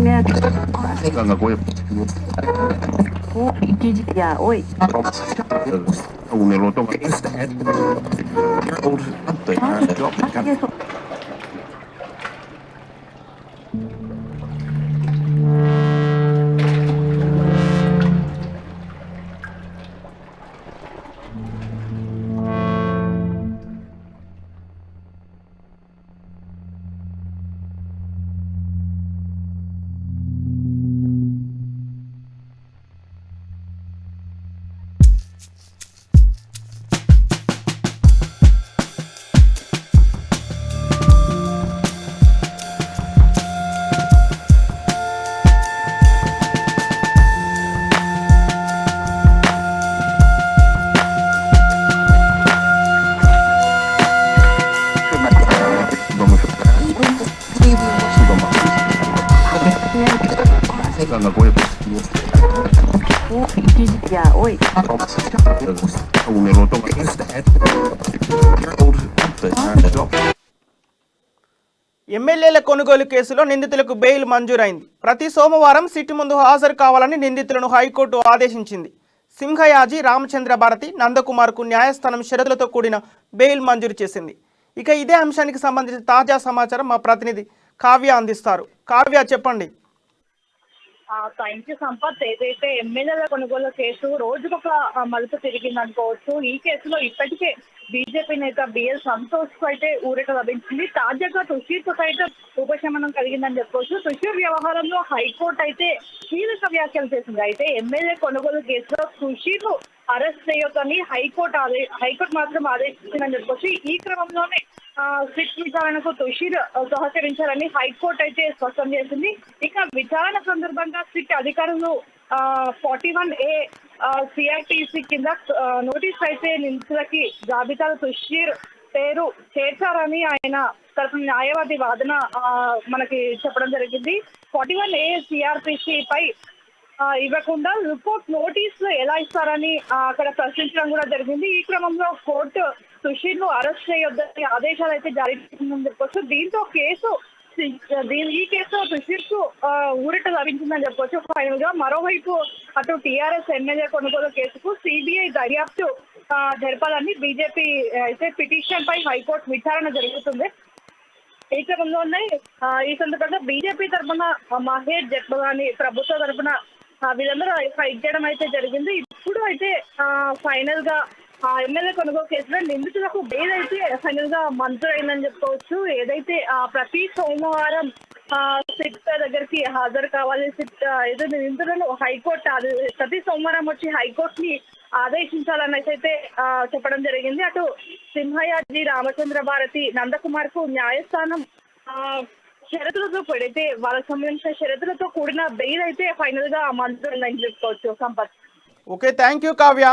Ganga Goy. Ya, hoy. Un eloto. Eso. Ganga Goy. Ya, hoy. Un eloto. ఎమ్మెల్యేల కొనుగోలు కేసులో నిందితులకు bail మంజూరైంది. ప్రతి సోమవారం సిట్ ముందు హాజరు కావాలని నిందితులను హైకోర్టు ఆదేశించింది. సింహయాజీ, రామచంద్ర భారతి, నందకుమార్కు న్యాయస్థానం షరతులతో కూడిన బెయిల్ మంజూరు చేసింది. ఇక ఇదే అంశానికి సంబంధించిన తాజా సమాచారం మా ప్రతినిధి కావ్య అందిస్తారు. కావ్య, చెప్పండి. Thank you Sampath. ఏదైతే ఎమ్మెల్యేల కొనుగోలు కేసు రోజుకొక మలుపు తిరిగింది అనుకోవచ్చు. ఈ కేసులో ఇప్పటికే బీజేపీ నేత బిఎల్ సంతోష్ కు అయితే ఊరట లభించింది. తాజాగా సుశీర్ కు అయితే ఉపశమనం కలిగిందని చెప్పుకోవచ్చు. సుశీర్ వ్యవహారంలో హైకోర్టు అయితే కీలక వ్యాఖ్యలు చేసింది. అయితే ఎమ్మెల్యే కొనుగోలు కేసులో సుశీర్ ను అరెస్ట్ చేయొద్దని హైకోర్టు మాత్రం ఆదేశించిందని చెప్పుకోవచ్చు. ఈ క్రమంలోనే సిట్ విచారణకు సుశీర్ సహకరించాలని హైకోర్టు అయితే స్పష్టం చేసింది. ఇక విచారణ సందర్భంగా సిట్ అధికారులు 41A సిఆర్టీసీ కింద నోటీస్ అయితే నిందితులకి జాబితాలో సుశీర్ పేరు చేర్చారని ఆయన తరఫున న్యాయవాది వాదన మనకి చెప్పడం జరిగింది. 41A సిఆర్పిసి పై ఇవ్వకుండా రిపోర్ట్ నోటీసులు ఎలా ఇస్తారని అక్కడ ప్రశ్నించడం కూడా జరిగింది. ఈ క్రమంలో కోర్టు సుశీర్ ను అరెస్ట్ చేయొద్దని ఆదేశాలు అయితే జారీ చేసిందని చెప్పొచ్చు. దీంతో ఈ కేసులో సుశీర్ కు ఊరట లభించిందని చెప్పొచ్చు. ఫైనల్ గా మరోవైపు అటు టీఆర్ఎస్ ఎమ్మెల్యే కొనుగోలు కేసుకు సిబిఐ దర్యాప్తు జరపాలని బీజేపీ అయితే పిటిషన్ పై హైకోర్టు విచారణ జరుగుతుంది. ఈ క్రమంలోనే ఈ సందర్భంగా బీజేపీ తరఫున మహేష్ జట్మలాని, ప్రభుత్వ తరఫున వీళ్ళందరూ ఫైట్ చేయడం అయితే జరిగింది. ఇప్పుడు అయితే ఫైనల్ గా ఎమ్మెల్యే కొనుగోలు కేసులో నిందితులకు బెయిల్ అయితే ఫైనల్ గా మంజూరైందని చెప్పుకోవచ్చు. ఏదైతే ప్రతి సోమవారం సిట్ దగ్గరికి హాజరు కావాలి, ఏదో నిందితులను హైకోర్టు ప్రతి సోమవారం వచ్చి హైకోర్టు ని ఆదేశించాలని అయితే చెప్పడం జరిగింది. అటు సింహయాజీ, రామచంద్ర భారతి, నందకుమార్ కు న్యాయస్థానం షరతులతో పెడితే వాళ్ళకి సంబంధించిన షరతులతో కూడిన బెయిల్ అయితే ఫైనల్ గా మంజూరైందని చెప్పుకోవచ్చు. Sampath. Okay, thank you Kavya.